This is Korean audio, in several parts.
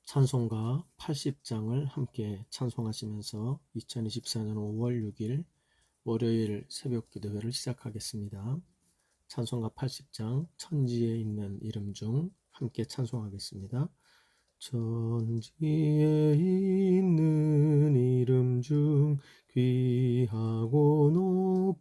찬송가 80장을 함께 찬송하시면서 2024년 5월 6일 월요일 새벽 기도회를 시작하겠습니다. 찬송가 80장 천지에 있는 이름 중 함께 찬송하겠습니다. 천지에 있는 이름 중 귀하고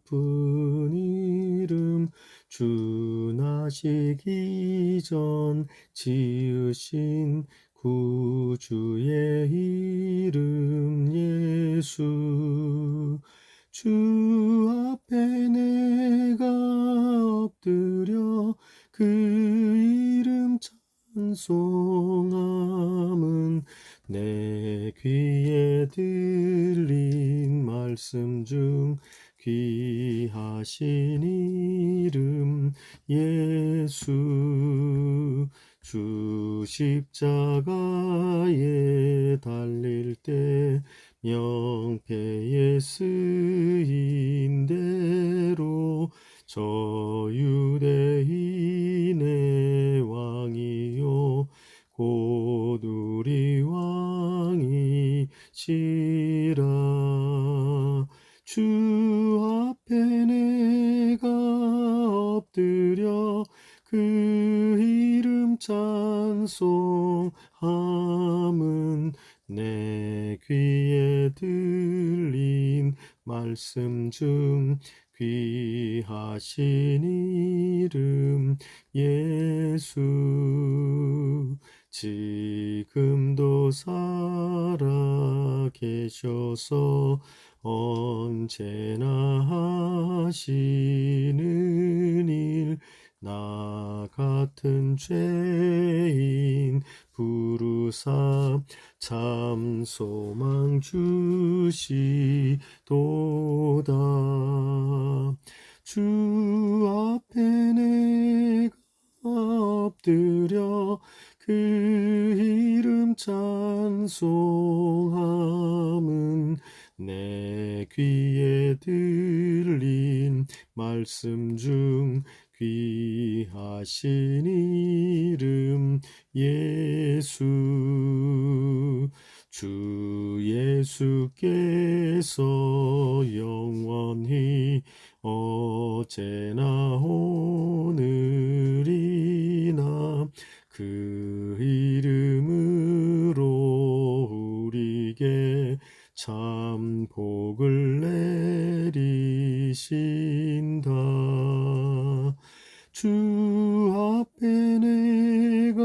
높은 이름, 주 나시기 전 지으신 구주의 이름 예수. 주 앞에 내가 엎드려 그 이름 찬송함은 내 귀에 들린 말씀 중 귀하신 이름 예수. 주 십자가에 달릴 때 명패에 쓰인 대로 저 유대인의 왕이요 곧 우리 왕이시라. 주 앞에 내가 엎드려 그 이름 찬송함은 내 귀에 들린 말씀 중 귀하신 이름 예수. 지금도 살아 계셔서 언제나 하시는 일, 나 같은 죄인 부르사 참 소망 주시도다. 주 앞에 내가 엎드려 그 이름 찬송함은 내 귀에 들린 말씀 중 귀하신 이름 예수. 주 예수께서 영원히 어제나 오늘이나 그 이름으로 우리에게 참 복을 내리신다. 주 앞에 내가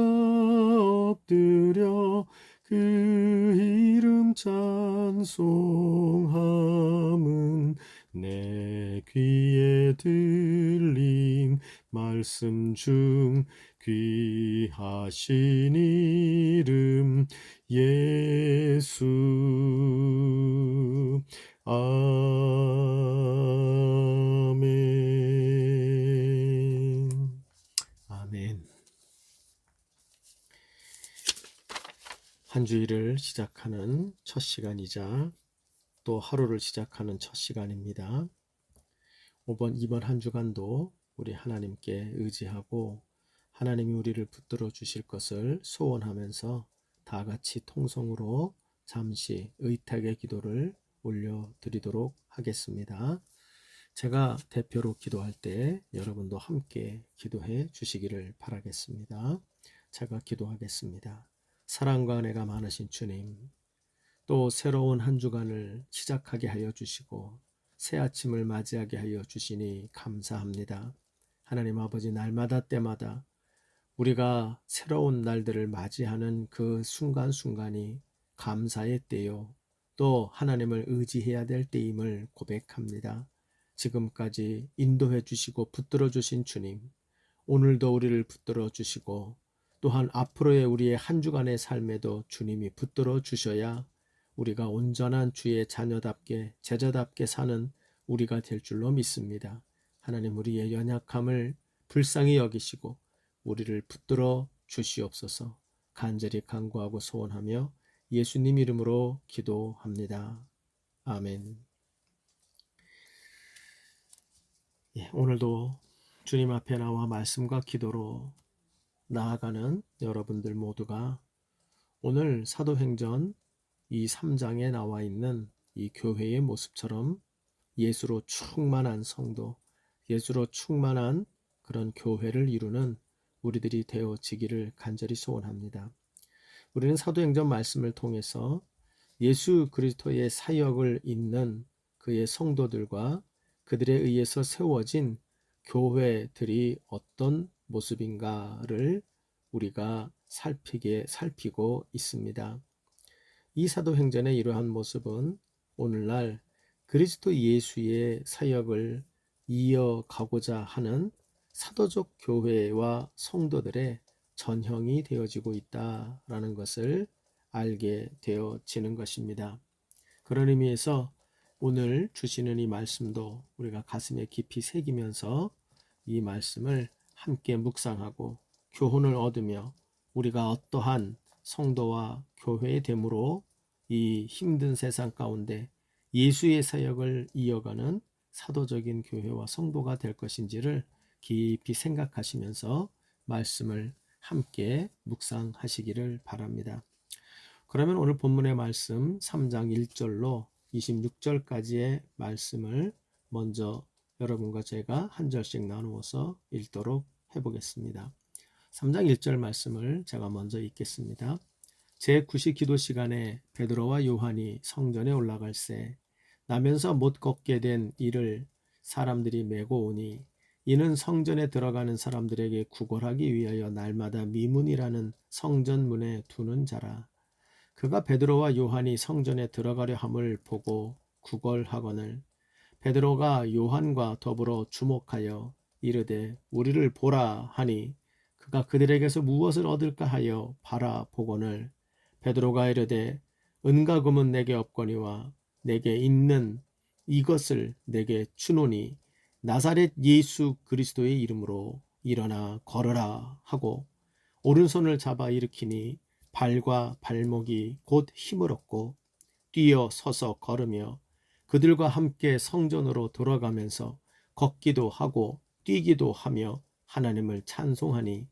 엎드려 그 이름 찬송함은 내 귀에 들린 말씀 중 귀하신 이름 예수. 아멘. 아멘. 한 주일을 시작하는 첫 시간이자 또 하루를 시작하는 첫 시간입니다. 이번 한 주간도 우리 하나님께 의지하고 하나님이 우리를 붙들어 주실 것을 소원하면서 다 같이 통성으로 잠시 의탁의 기도를 올려드리도록 하겠습니다. 제가 대표로 기도할 때 여러분도 함께 기도해 주시기를 바라겠습니다. 제가 기도하겠습니다. 사랑과 은혜가 많으신 주님, 또 새로운 한 주간을 시작하게 하여 주시고 새 아침을 맞이하게 하여 주시니 감사합니다. 하나님 아버지, 날마다 때마다 우리가 새로운 날들을 맞이하는 그 순간순간이 감사의 때요, 또 하나님을 의지해야 될 때임을 고백합니다. 지금까지 인도해 주시고 붙들어 주신 주님, 오늘도 우리를 붙들어 주시고 또한 앞으로의 우리의 한 주간의 삶에도 주님이 붙들어 주셔야 우리가 온전한 주의 자녀답게 제자답게 사는 우리가 될 줄로 믿습니다. 하나님, 우리의 연약함을 불쌍히 여기시고 우리를 붙들어 주시옵소서. 간절히 간구하고 소원하며 예수님 이름으로 기도합니다. 아멘. 오늘도 주님 앞에 나와 말씀과 기도로 나아가는 여러분들 모두가 오늘 사도행전 이 3장에 나와 있는 이 교회의 모습처럼 예수로 충만한 성도, 예수로 충만한 그런 교회를 이루는 우리들이 되어지기를 간절히 소원합니다. 우리는 사도행전 말씀을 통해서 예수 그리스도의 사역을 잇는 그의 성도들과 그들에 의해서 세워진 교회들이 어떤 모습인가를 우리가 살피고 있습니다. 이 사도행전의 이러한 모습은 오늘날 그리스도 예수의 사역을 이어가고자 하는 사도적 교회와 성도들의 전형이 되어지고 있다라는 것을 알게 되어지는 것입니다. 그런 의미에서 오늘 주시는 이 말씀도 우리가 가슴에 깊이 새기면서 이 말씀을 함께 묵상하고 교훈을 얻으며 우리가 어떠한 성도와 교회의 됨으로 이 힘든 세상 가운데 예수의 사역을 이어가는 사도적인 교회와 성도가 될 것인지를 깊이 생각하시면서 말씀을 함께 묵상하시기를 바랍니다. 그러면 오늘 본문의 말씀 3장 1절로 26절까지의 말씀을 먼저 여러분과 제가 한 절씩 나누어서 읽도록 해보겠습니다. 3장 1절 말씀을 제가 먼저 읽겠습니다. 제9시 기도 시간에 베드로와 요한이 성전에 올라갈새 나면서 못 걷게 된 이를 사람들이 메고 오니 이는 성전에 들어가는 사람들에게 구걸하기 위하여 날마다 미문이라는 성전문에 두는 자라. 그가 베드로와 요한이 성전에 들어가려 함을 보고 구걸하거늘 베드로가 요한과 더불어 주목하여 이르되 우리를 보라 하니 그가 그들에게서 무엇을 얻을까 하여 바라보거늘 베드로가 이르되 은과 금은 내게 없거니와 내게 있는 이것을 내게 주노니 나사렛 예수 그리스도의 이름으로 일어나 걸어라 하고 오른손을 잡아 일으키니 발과 발목이 곧 힘을 얻고 뛰어 서서 걸으며 그들과 함께 성전으로 돌아가면서 걷기도 하고 뛰기도 하며 하나님을 찬송하니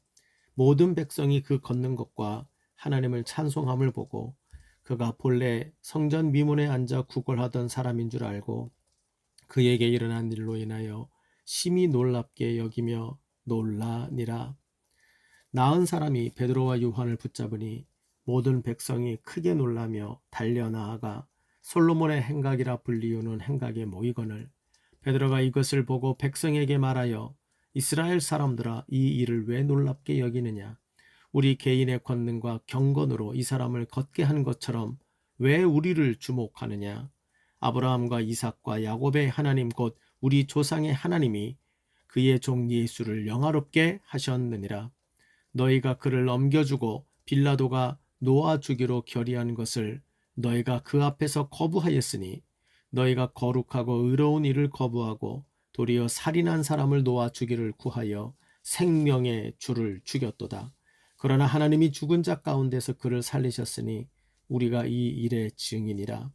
모든 백성이 그 걷는 것과 하나님을 찬송함을 보고 그가 본래 성전 미문에 앉아 구걸하던 사람인 줄 알고 그에게 일어난 일로 인하여 심히 놀랍게 여기며 놀라니라. 나은 사람이 베드로와 요한을 붙잡으니 모든 백성이 크게 놀라며 달려나아가 솔로몬의 행각이라 불리우는 행각에 모이거늘 베드로가 이것을 보고 백성에게 말하여 이스라엘 사람들아 이 일을 왜 놀랍게 여기느냐 우리 개인의 권능과 경건으로 이 사람을 걷게 한 것처럼 왜 우리를 주목하느냐 아브라함과 이삭과 야곱의 하나님 곧 우리 조상의 하나님이 그의 종 예수를 영화롭게 하셨느니라. 너희가 그를 넘겨주고 빌라도가 놓아주기로 결의한 것을 너희가 그 앞에서 거부하였으니 너희가 거룩하고 의로운 일을 거부하고 도리어 살인한 사람을 놓아주기를 구하여 생명의 주를 죽였도다. 그러나 하나님이 죽은 자 가운데서 그를 살리셨으니 우리가 이 일의 증인이라.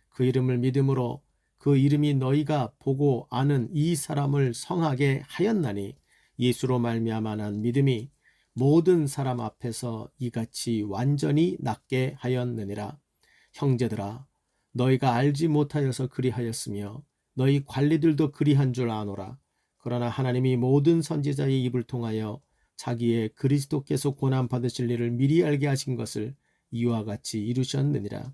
그 이름을 믿음으로 그 이름이 너희가 보고 아는 이 사람을 성하게 하였나니 예수로 말미암아 난 믿음이 모든 사람 앞에서 이같이 완전히 낫게 하였느니라. 형제들아 너희가 알지 못하여서 그리하였으며 너희 관리들도 그리한 줄 아노라. 그러나 하나님이 모든 선지자의 입을 통하여 자기의 그리스도께서 고난 받으실 일을 미리 알게 하신 것을 이와 같이 이루셨느니라.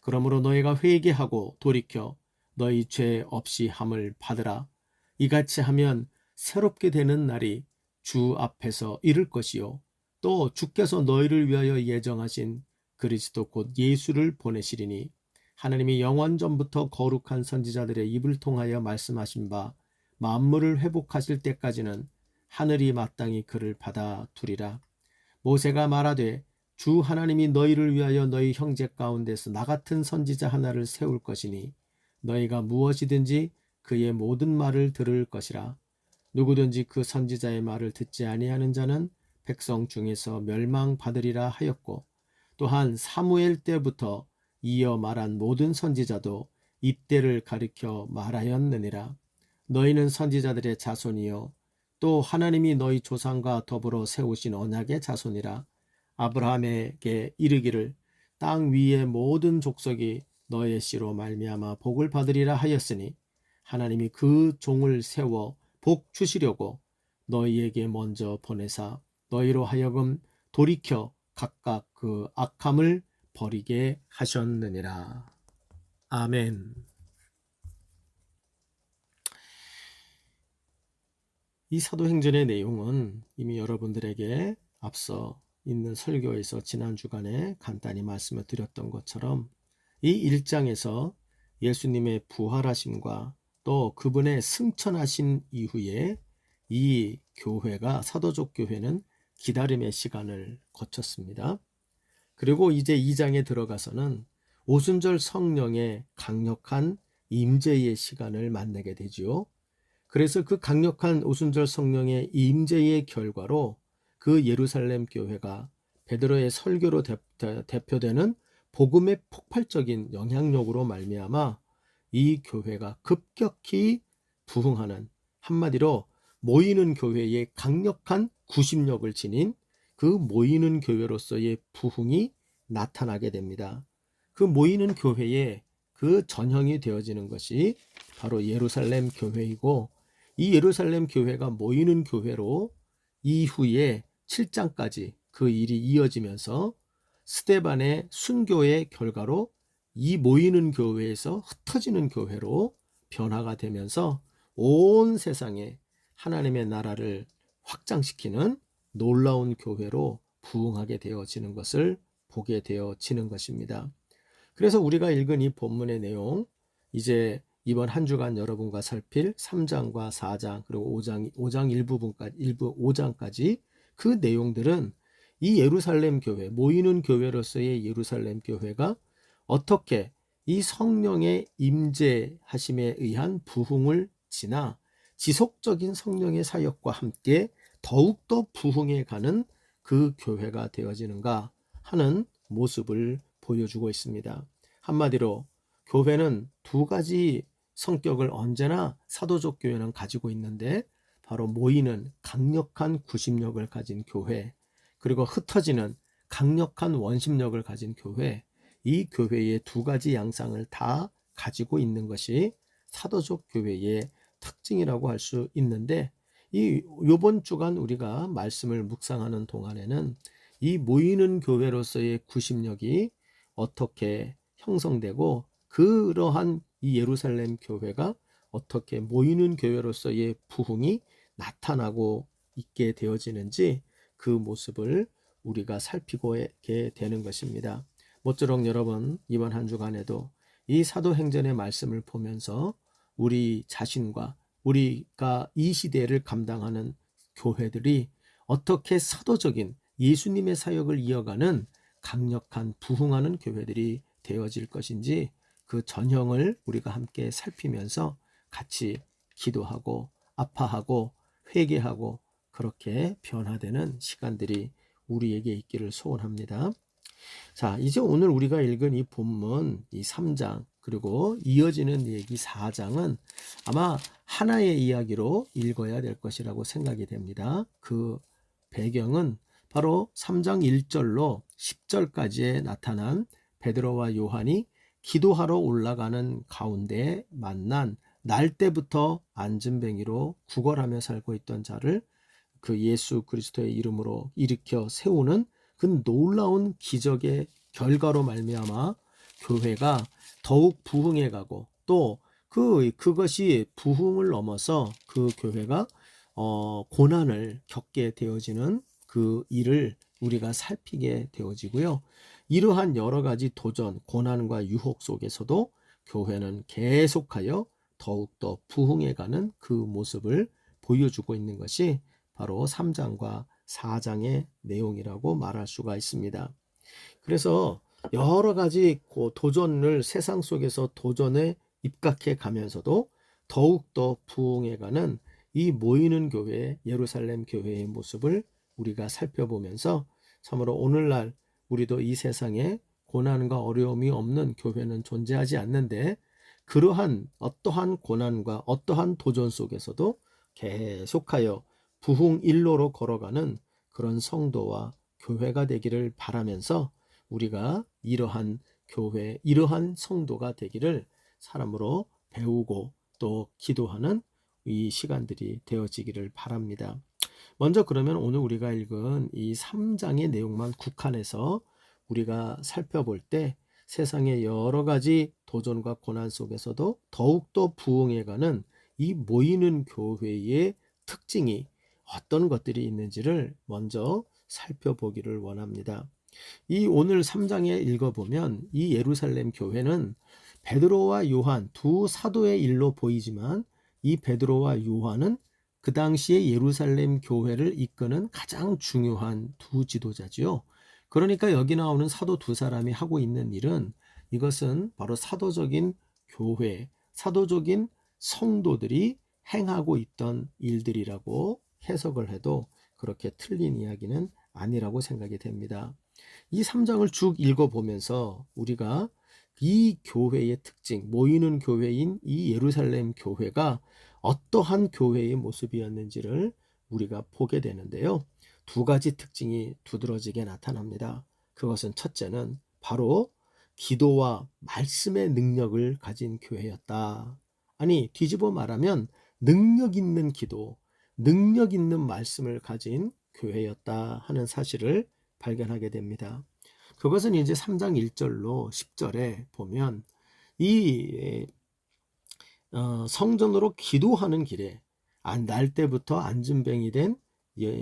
그러므로 너희가 회개하고 돌이켜 너희 죄 없이 함을 받으라. 이같이 하면 새롭게 되는 날이 주 앞에서 이를 것이요 또 주께서 너희를 위하여 예정하신 그리스도 곧 예수를 보내시리니 하나님이 영원전부터 거룩한 선지자들의 입을 통하여 말씀하신 바 만물을 회복하실 때까지는 하늘이 마땅히 그를 받아두리라. 모세가 말하되 주 하나님이 너희를 위하여 너희 형제 가운데서 나 같은 선지자 하나를 세울 것이니 너희가 무엇이든지 그의 모든 말을 들을 것이라. 누구든지 그 선지자의 말을 듣지 아니하는 자는 백성 중에서 멸망받으리라 하였고 또한 사무엘 때부터 이어 말한 모든 선지자도 이때를 가리켜 말하였느니라. 너희는 선지자들의 자손이요 또 하나님이 너희 조상과 더불어 세우신 언약의 자손이라. 아브라함에게 이르기를 땅 위의 모든 족속이 너의 씨로 말미암아 복을 받으리라 하였으니 하나님이 그 종을 세워 복 주시려고 너희에게 먼저 보내사 너희로 하여금 돌이켜 각각 그 악함을 버리게 하셨느니라. 아멘. 이 사도행전의 내용은 이미 여러분들에게 앞서 있는 설교에서 지난 주간에 간단히 말씀을 드렸던 것처럼 이 1장에서 예수님의 부활하심과 또 그분의 승천하신 이후에 이 교회가, 사도적 교회는 기다림의 시간을 거쳤습니다. 그리고 이제 2장에 들어가서는 오순절 성령의 강력한 임재의 시간을 만나게 되지요. 그래서 그 강력한 오순절 성령의 임재의 결과로 그 예루살렘 교회가 베드로의 설교로 대표되는 복음의 폭발적인 영향력으로 말미암아 이 교회가 급격히 부흥하는, 한마디로 모이는 교회의 강력한 구심력을 지닌 그 모이는 교회로서의 부흥이 나타나게 됩니다. 그 모이는 교회의 그 전형이 되어지는 것이 바로 예루살렘 교회이고, 이 예루살렘 교회가 모이는 교회로 이후에 7장까지 그 일이 이어지면서 스데반의 순교의 결과로 이 모이는 교회에서 흩어지는 교회로 변화가 되면서 온 세상에 하나님의 나라를 확장시키는 놀라운 교회로 부흥하게 되어지는 것을 보게 되어지는 것입니다. 그래서 우리가 읽은 이 본문의 내용, 이제 이번 한 주간 여러분과 살필 3장과 4장 그리고 5장 일부분까지, 5장까지 그 내용들은 이 예루살렘 교회, 모이는 교회로서의 예루살렘 교회가 어떻게 이 성령의 임재하심에 의한 부흥을 지나 지속적인 성령의 사역과 함께 더욱더 부흥해 가는 그 교회가 되어지는가 하는 모습을 보여주고 있습니다. 한마디로 교회는 두 가지 성격을 언제나 사도적 교회는 가지고 있는데, 바로 모이는 강력한 구심력을 가진 교회, 그리고 흩어지는 강력한 원심력을 가진 교회, 이 교회의 두 가지 양상을 다 가지고 있는 것이 사도적 교회의 특징이라고 할 수 있는데, 이번 주간 우리가 말씀을 묵상하는 동안에는 이 모이는 교회로서의 구심력이 어떻게 형성되고, 그러한 이 예루살렘 교회가 어떻게 모이는 교회로서의 부흥이 나타나고 있게 되어지는지 그 모습을 우리가 살피게 되는 것입니다. 모쪼록 여러분, 이번 한 주간에도 이 사도행전의 말씀을 보면서 우리 자신과 우리가 이 시대를 감당하는 교회들이 어떻게 사도적인 예수님의 사역을 이어가는 강력한 부흥하는 교회들이 되어질 것인지 그 전형을 우리가 함께 살피면서 같이 기도하고 아파하고 회개하고 그렇게 변화되는 시간들이 우리에게 있기를 소원합니다. 자, 이제 오늘 우리가 읽은 이 본문, 이 3장 그리고 이어지는 얘기 4장은 아마 하나의 이야기로 읽어야 될 것이라고 생각이 됩니다. 그 배경은 바로 3장 1절로 10절까지에 나타난 베드로와 요한이 기도하러 올라가는 가운데 만난 날 때부터 안진뱅이로 구걸하며 살고 있던 자를 그 예수 그리스도의 이름으로 일으켜 세우는 그 놀라운 기적의 결과로 말미암아 교회가 더욱 부흥해 가고, 또 그것이 부흥을 넘어서 그 교회가 고난을 겪게 되어지는 그 일을 우리가 살피게 되어지고요. 이러한 여러 가지 도전, 고난과 유혹 속에서도 교회는 계속하여 더욱더 부흥해가는 그 모습을 보여주고 있는 것이 바로 3장과 4장의 내용이라고 말할 수가 있습니다. 그래서 여러 가지 도전을, 세상 속에서 도전에 입각해 가면서도 더욱더 부흥해가는 이 모이는 교회, 예루살렘 교회의 모습을 우리가 살펴보면서 참으로 오늘날 우리도 이 세상에 고난과 어려움이 없는 교회는 존재하지 않는데, 그러한 어떠한 고난과 어떠한 도전 속에서도 계속하여 부흥 일로로 걸어가는 그런 성도와 교회가 되기를 바라면서 우리가 이러한 교회, 이러한 성도가 되기를 사람으로 배우고 또 기도하는 이 시간들이 되어지기를 바랍니다. 먼저 그러면 오늘 우리가 읽은 이 3장의 내용만 국한해서 우리가 살펴볼 때 세상의 여러 가지 도전과 고난 속에서도 더욱더 부흥해가는 이 모이는 교회의 특징이 어떤 것들이 있는지를 먼저 살펴보기를 원합니다. 이 오늘 3장에 읽어보면 이 예루살렘 교회는 베드로와 요한 두 사도의 일로 보이지만 이 베드로와 요한은 그 당시에 예루살렘 교회를 이끄는 가장 중요한 두 지도자지요. 그러니까 여기 나오는 사도 두 사람이 하고 있는 일은 이것은 바로 사도적인 교회, 사도적인 성도들이 행하고 있던 일들이라고 해석을 해도 그렇게 틀린 이야기는 아니라고 생각이 됩니다. 이 3장을 쭉 읽어보면서 우리가 이 교회의 특징, 모이는 교회인 이 예루살렘 교회가 어떠한 교회의 모습이었는지를 우리가 보게 되는데요. 두 가지 특징이 두드러지게 나타납니다. 그것은 첫째는 바로 기도와 말씀의 능력을 가진 교회였다. 아니, 뒤집어 말하면 능력 있는 기도, 능력 있는 말씀을 가진 교회였다 하는 사실을 발견하게 됩니다. 그것은 이제 3장 1절로 10절에 보면 이 성전으로 기도하는 길에 날 때부터 안진뱅이 된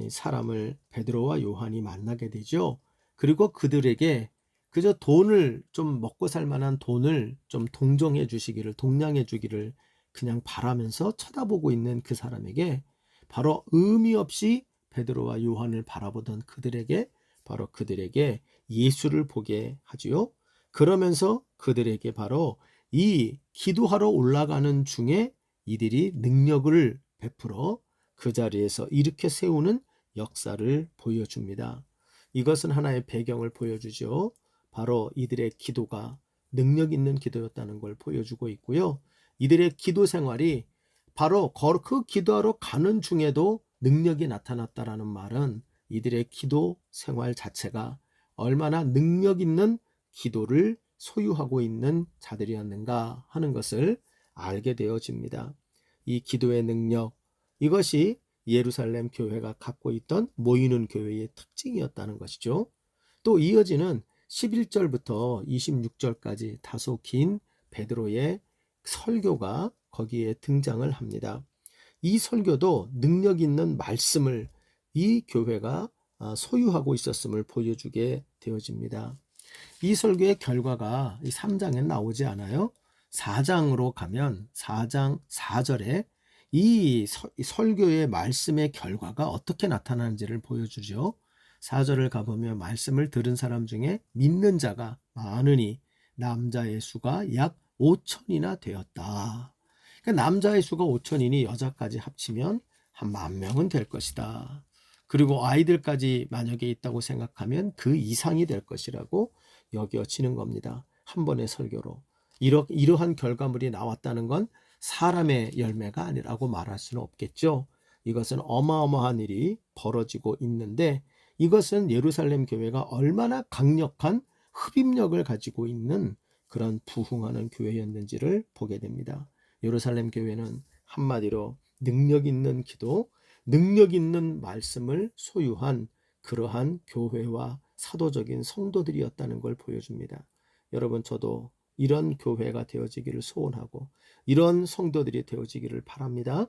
사람을 베드로와 요한이 만나게 되죠. 그리고 그들에게 그저 돈을 좀 먹고 살 만한 돈을 좀 동정해 주시기를, 동량해 주기를 그냥 바라면서 쳐다보고 있는 그 사람에게 바로 의미 없이 베드로와 요한을 바라보던 그들에게 바로 그들에게 예수를 보게 하지요. 그러면서 그들에게 바로 이 기도하러 올라가는 중에 이들이 능력을 베풀어 그 자리에서 일으켜 세우는 역사를 보여줍니다. 이것은 하나의 배경을 보여주죠. 바로 이들의 기도가 능력 있는 기도였다는 걸 보여주고 있고요. 이들의 기도 생활이 바로 그 기도하러 가는 중에도 능력이 나타났다라는 말은 이들의 기도 생활 자체가 얼마나 능력 있는 기도를 소유하고 있는 자들이었는가 하는 것을 알게 되어집니다. 이 기도의 능력, 이것이 예루살렘 교회가 갖고 있던 모이는 교회의 특징이었다는 것이죠. 또 이어지는 11절부터 26절까지 다소 긴 베드로의 설교가 거기에 등장을 합니다. 이 설교도 능력 있는 말씀을 이 교회가 소유하고 있었음을 보여주게 되어집니다. 이 설교의 결과가 이 3장에 나오지 않아요. 4장으로 가면 4장 4절에 이 설교의 말씀의 결과가 어떻게 나타나는지를 보여주죠. 4절을 가보면 말씀을 들은 사람 중에 믿는 자가 많으니 남자의 수가 약 5천이나 되었다. 그러니까 남자의 수가 5천이니 여자까지 합치면 한 10,000명은 될 것이다. 그리고 아이들까지 만약에 있다고 생각하면 그 이상이 될 것이라고 여겨지는 겁니다. 한 번의 설교로. 이러한 결과물이 나왔다는 건 사람의 열매가 아니라고 말할 수는 없겠죠. 이것은 어마어마한 일이 벌어지고 있는데 이것은 예루살렘 교회가 얼마나 강력한 흡입력을 가지고 있는 그런 부흥하는 교회였는지를 보게 됩니다. 예루살렘 교회는 한마디로 능력 있는 기도, 능력 있는 말씀을 소유한 그러한 교회와 사도적인 성도들이었다는 걸 보여줍니다. 여러분, 저도 이런 교회가 되어지기를 소원하고 이런 성도들이 되어지기를 바랍니다.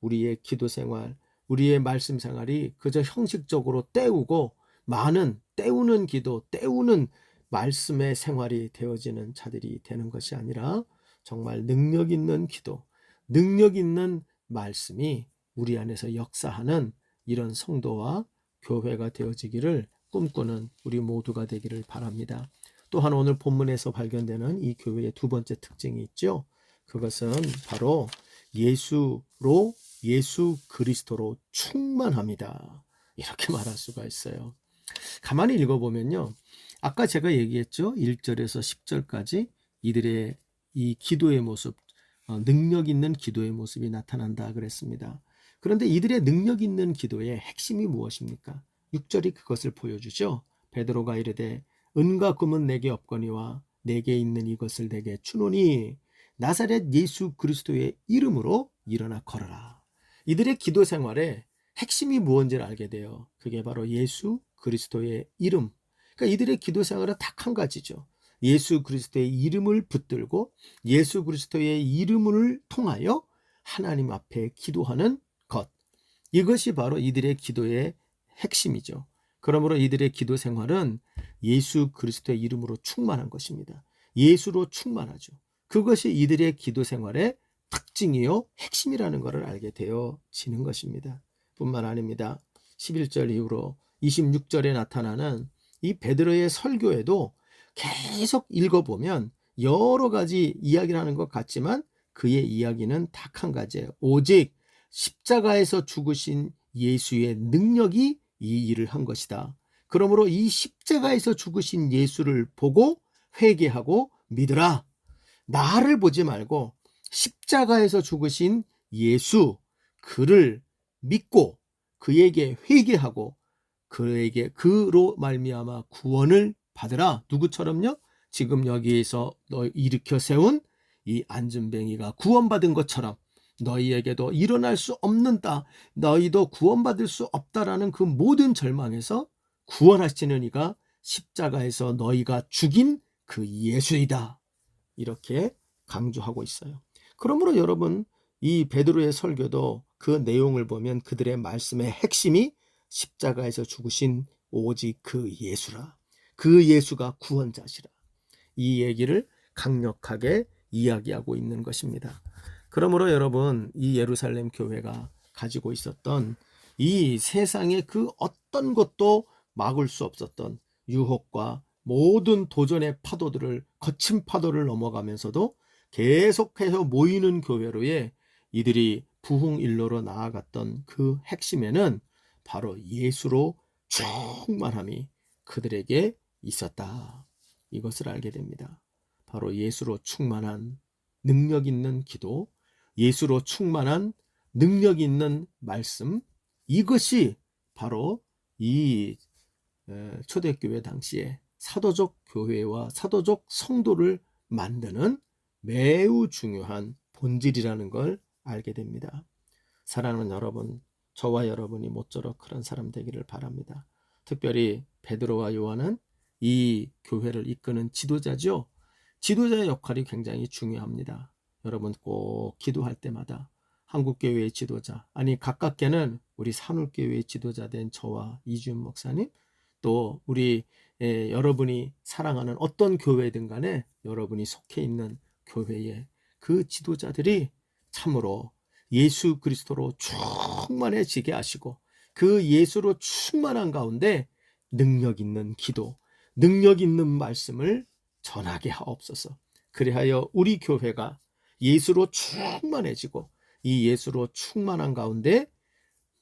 우리의 기도 생활, 우리의 말씀 생활이 그저 형식적으로 때우고 많은 때우는 기도, 때우는 말씀의 생활이 되어지는 자들이 되는 것이 아니라 정말 능력 있는 기도, 능력 있는 말씀이 우리 안에서 역사하는 이런 성도와 교회가 되어지기를 꿈꾸는 우리 모두가 되기를 바랍니다. 또한 오늘 본문에서 발견되는 이 교회의 두 번째 특징이 있죠. 그것은 바로 예수 그리스도로 충만합니다. 이렇게 말할 수가 있어요. 가만히 읽어보면요. 아까 제가 얘기했죠. 1절에서 10절까지 이들의 이 기도의 모습, 능력 있는 기도의 모습이 나타난다 그랬습니다. 그런데 이들의 능력 있는 기도의 핵심이 무엇입니까? 6절이 그것을 보여주죠. 베드로가 이르되 은과 금은 내게 없거니와 내게 있는 이것을 내게 주노니 나사렛 예수 그리스도의 이름으로 일어나 걸어라. 이들의 기도 생활의 핵심이 무엇인지를 알게 돼요. 그게 바로 예수 그리스도의 이름. 그러니까 이들의 기도 생활은 딱 한 가지죠. 예수 그리스도의 이름을 붙들고 예수 그리스도의 이름을 통하여 하나님 앞에 기도하는 것. 이것이 바로 이들의 기도의 핵심이죠. 그러므로 이들의 기도 생활은 예수 그리스도의 이름으로 충만한 것입니다. 예수로 충만하죠. 그것이 이들의 기도 생활의 특징이요 핵심이라는 것을 알게 되어지는 것입니다. 뿐만 아닙니다. 11절 이후로 26절에 나타나는 이 베드로의 설교에도 계속 읽어보면 여러 가지 이야기를 하는 것 같지만 그의 이야기는 딱 한 가지예요. 오직 십자가에서 죽으신 예수의 능력이 이 일을 한 것이다. 그러므로 이 십자가에서 죽으신 예수를 보고 회개하고 믿으라. 나를 보지 말고 십자가에서 죽으신 예수, 그를 믿고 그에게 회개하고 그에게 그로 말미암아 구원을 받으라. 누구처럼요? 지금 여기에서 너 일으켜 세운 이 안진뱅이가 구원받은 것처럼 너희에게도 일어날 수 없는다. 너희도 구원받을 수 없다라는 그 모든 절망에서 구원하시는 이가 십자가에서 너희가 죽인 그 예수이다. 이렇게 강조하고 있어요. 그러므로 여러분, 이 베드로의 설교도 그 내용을 보면 그들의 말씀의 핵심이 십자가에서 죽으신 오직 그 예수라. 그 예수가 구원자시라. 이 얘기를 강력하게 이야기하고 있는 것입니다. 그러므로 여러분, 이 예루살렘 교회가 가지고 있었던 이 세상의 그 어떤 것도 막을 수 없었던 유혹과 모든 도전의 파도들을, 거친 파도를 넘어가면서도 계속해서 모이는 교회로의 이들이 부흥일로로 나아갔던 그 핵심에는 바로 예수로 충만함이 그들에게 있었다. 이것을 알게 됩니다. 바로 예수로 충만한 능력 있는 기도, 예수로 충만한 능력 있는 말씀, 이것이 바로 이 초대교회 당시에 사도적 교회와 사도적 성도를 만드는 매우 중요한 본질이라는 걸 알게 됩니다. 사랑하는 여러분, 저와 여러분이 모쪼록 그런 사람 되기를 바랍니다. 특별히 베드로와 요한은 이 교회를 이끄는 지도자죠. 지도자의 역할이 굉장히 중요합니다. 여러분 꼭 기도할 때마다 한국교회의 지도자, 아니 가깝게는 우리 산울교회의 지도자 된 저와 이주연 목사님, 또 우리 여러분이 사랑하는 어떤 교회든 간에 여러분이 속해 있는 교회의 그 지도자들이 참으로 예수 그리스도로 충만해지게 하시고 그 예수로 충만한 가운데 능력 있는 기도, 능력 있는 말씀을 전하게 하옵소서. 그리하여 우리 교회가 예수로 충만해지고 이 예수로 충만한 가운데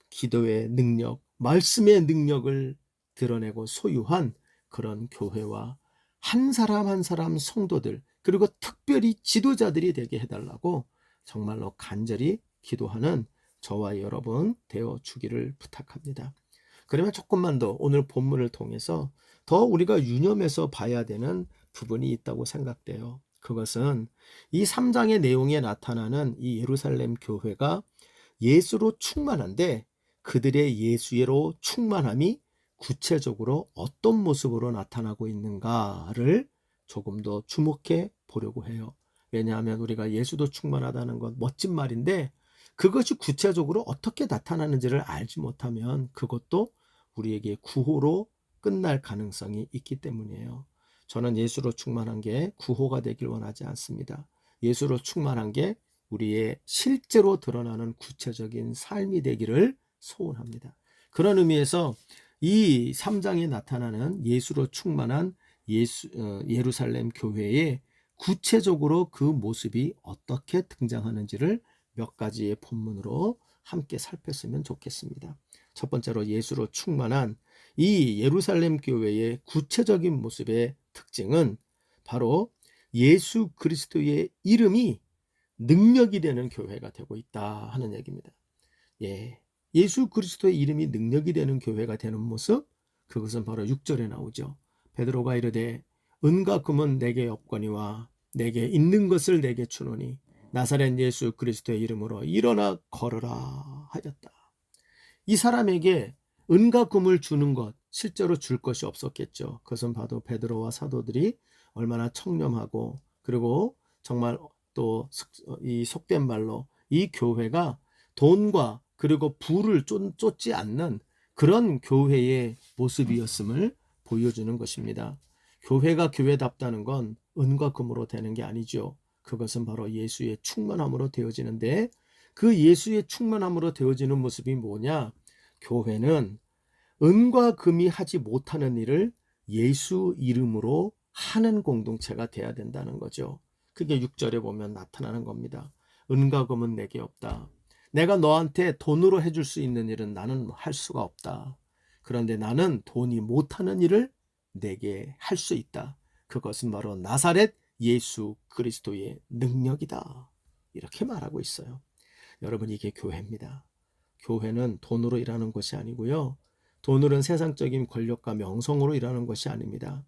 기도의 능력, 말씀의 능력을 드러내고 소유한 그런 교회와 한 사람 한 사람 성도들, 그리고 특별히 지도자들이 되게 해달라고 정말로 간절히 기도하는 저와 여러분 되어 주기를 부탁합니다. 그러면 조금만 더 오늘 본문을 통해서 더 우리가 유념해서 봐야 되는 부분이 있다고 생각돼요. 그것은 이 3장의 내용에 나타나는 이 예루살렘 교회가 예수로 충만한데 그들의 예수로 충만함이 구체적으로 어떤 모습으로 나타나고 있는가를 조금 더 주목해 보려고 해요. 왜냐하면 우리가 예수도 충만하다는 건 멋진 말인데 그것이 구체적으로 어떻게 나타나는지를 알지 못하면 그것도 우리에게 구호로 끝날 가능성이 있기 때문이에요. 저는 예수로 충만한 게 구호가 되길 원하지 않습니다. 예수로 충만한 게 우리의 실제로 드러나는 구체적인 삶이 되기를 소원합니다. 그런 의미에서 이 3장에 나타나는 예수로 충만한 예루살렘 교회의 구체적으로 그 모습이 어떻게 등장하는지를 몇 가지의 본문으로 함께 살폈으면 좋겠습니다. 첫 번째로 예수로 충만한 이 예루살렘 교회의 구체적인 모습의 특징은 바로 예수 그리스도의 이름이 능력이 되는 교회가 되고 있다 하는 얘기입니다. 예수 그리스도의 이름이 능력이 되는 교회가 되는 모습, 그것은 바로 6절에 나오죠. 베드로가 이르되 은과 금은 내게 없거니와 내게 있는 것을 내게 주노니 나사렛 예수 그리스도의 이름으로 일어나 걸으라 하였다. 이 사람에게 은과 금을 주는 것, 실제로 줄 것이 없었겠죠. 그것은 봐도 베드로와 사도들이 얼마나 청렴하고, 그리고 정말 또 이 속된 말로 이 교회가 돈과 그리고 부를 쫓지 않는 그런 교회의 모습이었음을 보여주는 것입니다. 교회가 교회답다는 건 은과 금으로 되는 게 아니죠. 그것은 바로 예수의 충만함으로 되어지는데, 그 예수의 충만함으로 되어지는 모습이 뭐냐? 교회는 은과 금이 하지 못하는 일을 예수 이름으로 하는 공동체가 돼야 된다는 거죠. 그게 6절에 보면 나타나는 겁니다. 은과 금은 내게 없다. 내가 너한테 돈으로 해줄 수 있는 일은 나는 할 수가 없다. 그런데 나는 돈이 못하는 일을 내게 할 수 있다. 그것은 바로 나사렛 예수 그리스도의 능력이다. 이렇게 말하고 있어요. 여러분, 이게 교회입니다. 교회는 돈으로 일하는 것이 아니고요. 돈으로는 세상적인 권력과 명성으로 일하는 것이 아닙니다.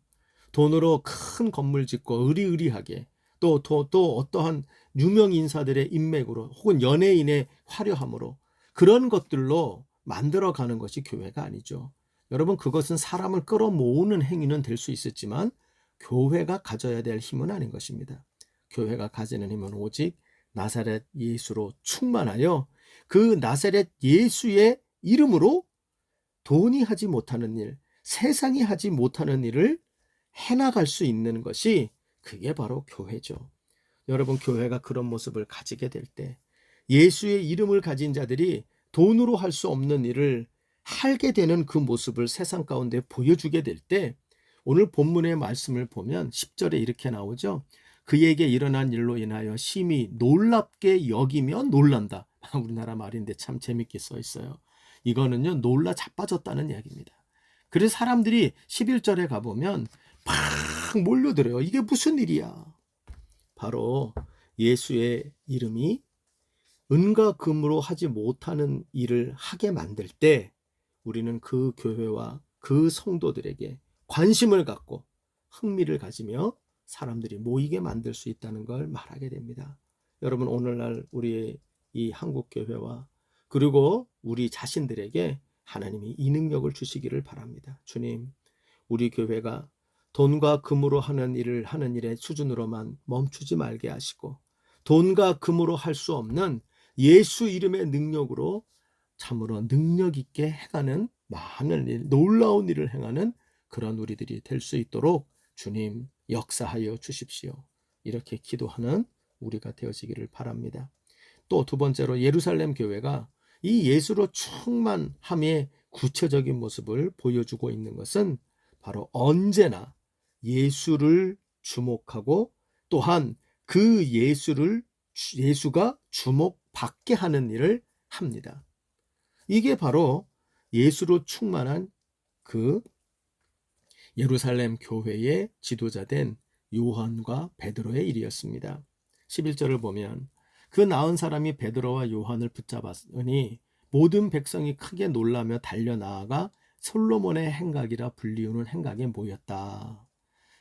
돈으로 큰 건물 짓고 의리의리하게 또 어떠한 유명 인사들의 인맥으로 혹은 연예인의 화려함으로 그런 것들로 만들어가는 것이 교회가 아니죠. 여러분, 그것은 사람을 끌어모으는 행위는 될 수 있었지만 교회가 가져야 될 힘은 아닌 것입니다. 교회가 가지는 힘은 오직 나사렛 예수로 충만하여 그 나사렛 예수의 이름으로 돈이 하지 못하는 일, 세상이 하지 못하는 일을 해나갈 수 있는 것이, 그게 바로 교회죠. 여러분, 교회가 그런 모습을 가지게 될 때, 예수의 이름을 가진 자들이 돈으로 할 수 없는 일을 하게 되는 그 모습을 세상 가운데 보여주게 될 때, 오늘 본문의 말씀을 보면 10절에 이렇게 나오죠. 그에게 일어난 일로 인하여 심히 놀랍게 여기며 놀란다. 우리나라 말인데 참 재밌게 써 있어요. 이거는요, 놀라 자빠졌다는 이야기입니다. 그래서 사람들이 11절에 가보면 팍 몰려들어요. 이게 무슨 일이야? 바로 예수의 이름이 은과 금으로 하지 못하는 일을 하게 만들 때 우리는 그 교회와 그 성도들에게 관심을 갖고 흥미를 가지며 사람들이 모이게 만들 수 있다는 걸 말하게 됩니다. 여러분, 오늘날 우리의 이 한국교회와 그리고 우리 자신들에게 하나님이 이 능력을 주시기를 바랍니다. 주님, 우리 교회가 돈과 금으로 하는 일의 수준으로만 멈추지 말게 하시고, 돈과 금으로 할 수 없는 예수 이름의 능력으로 참으로 능력 있게 행하는 많은 일, 놀라운 일을 행하는 그런 우리들이 될 수 있도록 주님 역사하여 주십시오. 이렇게 기도하는 우리가 되어지기를 바랍니다. 또 두 번째로, 예루살렘 교회가 이 예수로 충만함의 구체적인 모습을 보여주고 있는 것은 바로 언제나 예수를 주목하고 또한 그 예수가 주목받게 하는 일을 합니다. 이게 바로 예수로 충만한 그 예루살렘 교회의 지도자된 요한과 베드로의 일이었습니다. 11절을 보면 그 나은 사람이 베드로와 요한을 붙잡았으니 모든 백성이 크게 놀라며 달려나아가 솔로몬의 행각이라 불리우는 행각에 모였다.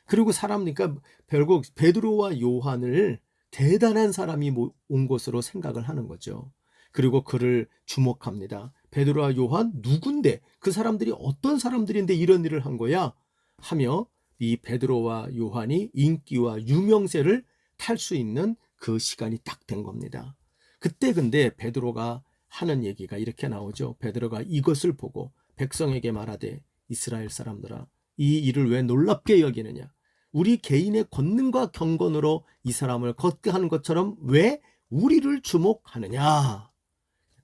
그리고 그러니까 결국 베드로와 요한을 대단한 사람이 온 것으로 생각을 하는 거죠. 그리고 그를 주목합니다. 베드로와 요한 누군데? 그 사람들이 어떤 사람들인데 이런 일을 한 거야? 하며 이 베드로와 요한이 인기와 유명세를 탈 수 있는 그 시간이 딱 된 겁니다. 그때 근데 베드로가 하는 얘기가 이렇게 나오죠. 베드로가 이것을 보고 백성에게 말하되 이스라엘 사람들아, 이 일을 왜 놀랍게 여기느냐? 우리 개인의 권능과 경건으로 이 사람을 걷게 하는 것처럼 왜 우리를 주목하느냐?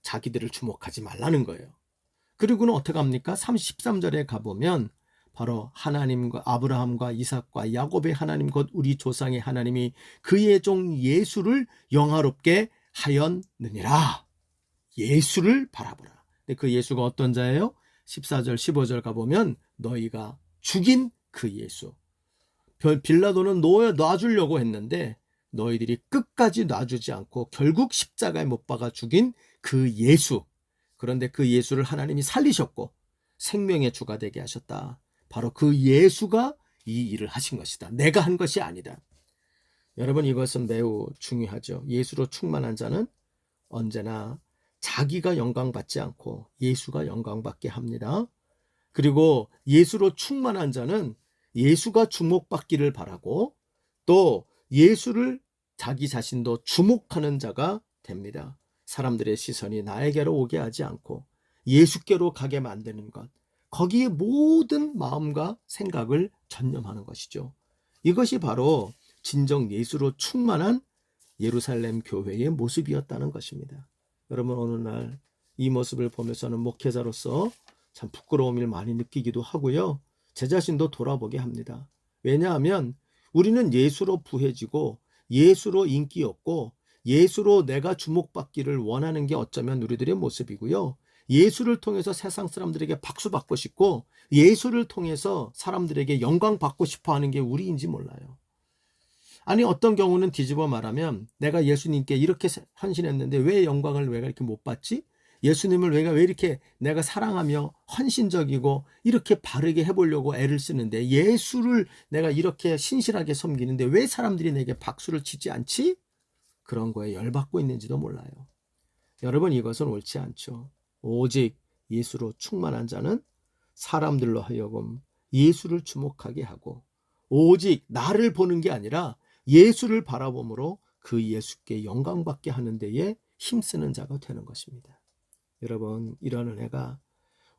자기들을 주목하지 말라는 거예요. 그리고는 어떻게 합니까? 33절에 가보면 바로 하나님과 아브라함과 이삭과 야곱의 하나님 곧 우리 조상의 하나님이 그의 종 예수를 영화롭게 하였느니라. 예수를 바라보라. 근데 그 예수가 어떤 자예요? 14절 15절 가보면 너희가 죽인 그 예수. 빌라도는 놔주려고 했는데 너희들이 끝까지 놔주지 않고 결국 십자가에 못 박아 죽인 그 예수. 그런데 그 예수를 하나님이 살리셨고 생명의 주가 되게 하셨다. 바로 그 예수가 이 일을 하신 것이다. 내가 한 것이 아니다. 여러분, 이것은 매우 중요하죠. 예수로 충만한 자는 언제나 자기가 영광받지 않고 예수가 영광받게 합니다. 그리고 예수로 충만한 자는 예수가 주목받기를 바라고 또 예수를 자기 자신도 주목하는 자가 됩니다. 사람들의 시선이 나에게로 오게 하지 않고 예수께로 가게 만드는 것, 거기에 모든 마음과 생각을 전념하는 것이죠. 이것이 바로 진정 예수로 충만한 예루살렘 교회의 모습이었다는 것입니다. 여러분, 어느 날 이 모습을 보면서는 목회자로서 참 부끄러움을 많이 느끼기도 하고요. 제 자신도 돌아보게 합니다. 왜냐하면 우리는 예수로 부해지고 예수로 인기 없고 예수로 내가 주목받기를 원하는 게 어쩌면 우리들의 모습이고요. 예수를 통해서 세상 사람들에게 박수 받고 싶고 예수를 통해서 사람들에게 영광 받고 싶어 하는 게 우리인지 몰라요. 아니, 어떤 경우는 뒤집어 말하면 내가 예수님께 이렇게 헌신했는데 왜 영광을 왜 이렇게 못 받지? 예수님을 왜 이렇게 내가 사랑하며 헌신적이고 이렇게 바르게 해보려고 애를 쓰는데 예수를 내가 이렇게 신실하게 섬기는데 왜 사람들이 내게 박수를 치지 않지? 그런 거에 열받고 있는지도 몰라요. 여러분, 이것은 옳지 않죠. 오직 예수로 충만한 자는 사람들로 하여금 예수를 주목하게 하고 오직 나를 보는 게 아니라 예수를 바라봄으로 그 예수께 영광받게 하는 데에 힘쓰는 자가 되는 것입니다. 여러분, 이런 은혜가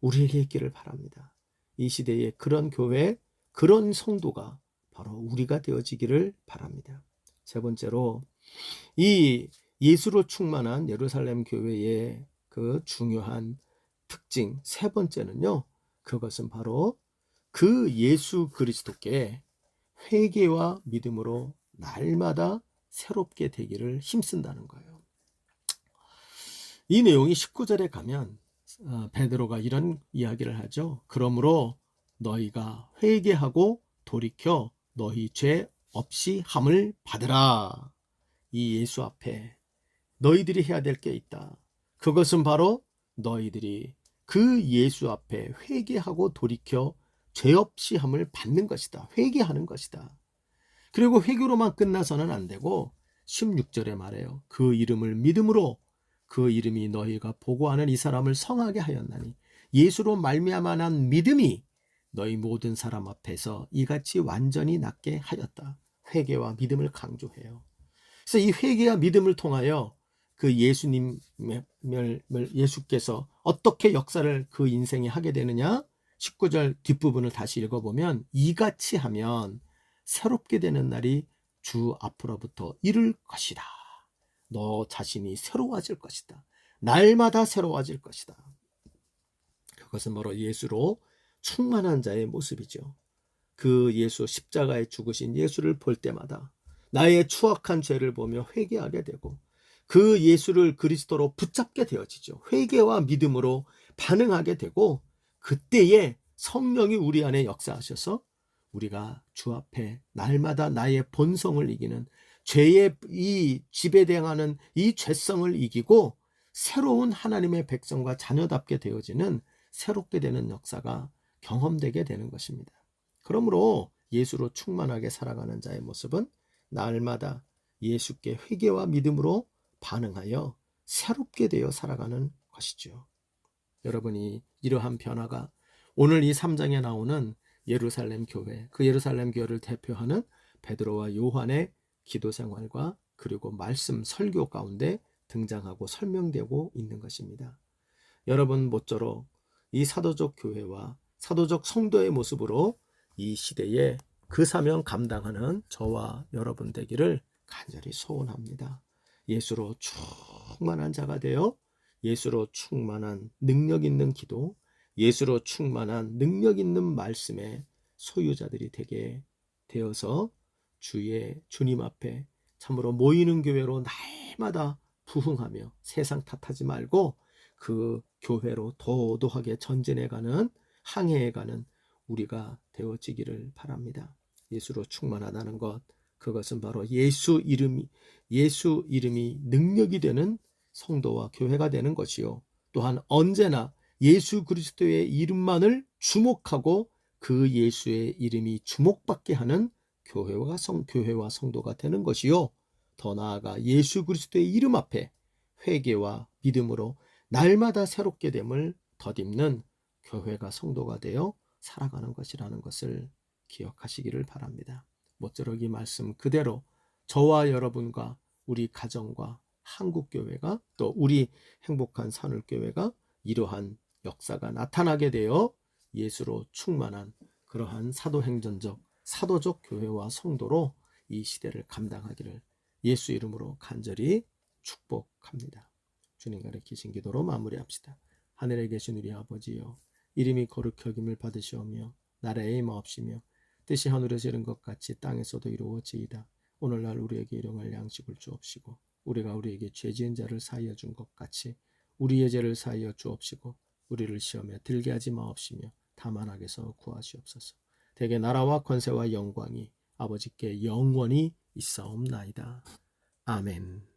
우리에게 있기를 바랍니다. 이 시대에 그런 교회, 그런 성도가 바로 우리가 되어지기를 바랍니다. 세 번째로, 이 예수로 충만한 예루살렘 교회의 그 중요한 특징 세 번째는요, 그것은 바로 그 예수 그리스도께 회개와 믿음으로 날마다 새롭게 되기를 힘쓴다는 거예요. 이 내용이 19절에 가면 베드로가 이런 이야기를 하죠. 그러므로 너희가 회개하고 돌이켜 너희 죄 없이 함을 받으라. 이 예수 앞에 너희들이 해야 될 게 있다. 그것은 바로 너희들이 그 예수 앞에 회개하고 돌이켜 죄 없이 함을 받는 것이다. 회개하는 것이다. 그리고 회개로만 끝나서는 안 되고 16절에 말해요. 그 이름을 믿음으로 그 이름이 너희가 보고하는 이 사람을 성하게 하였나니 예수로 말미암아 난 믿음이 너희 모든 사람 앞에서 이같이 완전히 낫게 하였다. 회개와 믿음을 강조해요. 그래서 이 회개와 믿음을 통하여 그 예수께서 어떻게 역사를 그 인생에 하게 되느냐? 19절 뒷부분을 다시 읽어보면 이같이 하면 새롭게 되는 날이 주 앞으로부터 이를 것이다. 너 자신이 새로워질 것이다. 날마다 새로워질 것이다. 그것은 바로 예수로 충만한 자의 모습이죠. 그 예수, 십자가에 죽으신 예수를 볼 때마다 나의 추악한 죄를 보며 회개하게 되고 그 예수를 그리스도로 붙잡게 되어지죠. 회개와 믿음으로 반응하게 되고 그때에 성령이 우리 안에 역사하셔서 우리가 주 앞에 날마다 나의 본성을 이기는 죄의 이 지배당하는 이 죄성을 이기고 새로운 하나님의 백성과 자녀답게 되어지는 새롭게 되는 역사가 경험되게 되는 것입니다. 그러므로 예수로 충만하게 살아가는 자의 모습은 날마다 예수께 회개와 믿음으로 반응하여 새롭게 되어 살아가는 것이죠. 여러분이 이러한 변화가 오늘 이 3장에 나오는 예루살렘 교회, 그 예루살렘 교회를 대표하는 베드로와 요한의 기도 생활과 그리고 말씀 설교 가운데 등장하고 설명되고 있는 것입니다. 여러분 모쪼록 이 사도적 교회와 사도적 성도의 모습으로 이 시대에 그 사명 감당하는 저와 여러분 되기를 간절히 소원합니다. 예수로 충만한 자가 되어 예수로 충만한 능력 있는 기도, 예수로 충만한 능력 있는 말씀의 소유자들이 되게 되어서 주님 앞에 참으로 모이는 교회로 날마다 부흥하며 세상 탓하지 말고 그 교회로 도도하게 전진해가는 항해해가는 우리가 되어지기를 바랍니다. 예수로 충만하다는 것, 그것은 바로 예수 이름이 능력이 되는 성도와 교회가 되는 것이요. 또한 언제나 예수 그리스도의 이름만을 주목하고 그 예수의 이름이 주목받게 하는 교회와 성도가 되는 것이요. 더 나아가 예수 그리스도의 이름 앞에 회개와 믿음으로 날마다 새롭게 됨을 덧입는 교회가 성도가 되어 살아가는 것이라는 것을 기억하시기를 바랍니다. 모쪼록 이 말씀 그대로 저와 여러분과 우리 가정과 한국교회가 또 우리 행복한 산울교회가 이러한 역사가 나타나게 되어 예수로 충만한 그러한 사도행전적 사도적 교회와 성도로 이 시대를 감당하기를 예수 이름으로 간절히 축복합니다. 주님 가르치신 기도로 마무리합시다. 하늘에 계신 우리 아버지여, 이름이 거룩히 여김을 받으시오며 나라의 임하옵시며 뜻이 하늘에서 이룬 것 같이 땅에서도 이루어지이다. 오늘날 우리에게 일용할 양식을 주옵시고 우리가 우리에게 죄 지은 자를 사하여 준 것 같이 우리의 죄를 사하여 주옵시고 우리를 시험에 들게 하지 마옵시며 다만 악에서 구하시옵소서. 대개 나라와 권세와 영광이 아버지께 영원히 있사옵나이다. 아멘.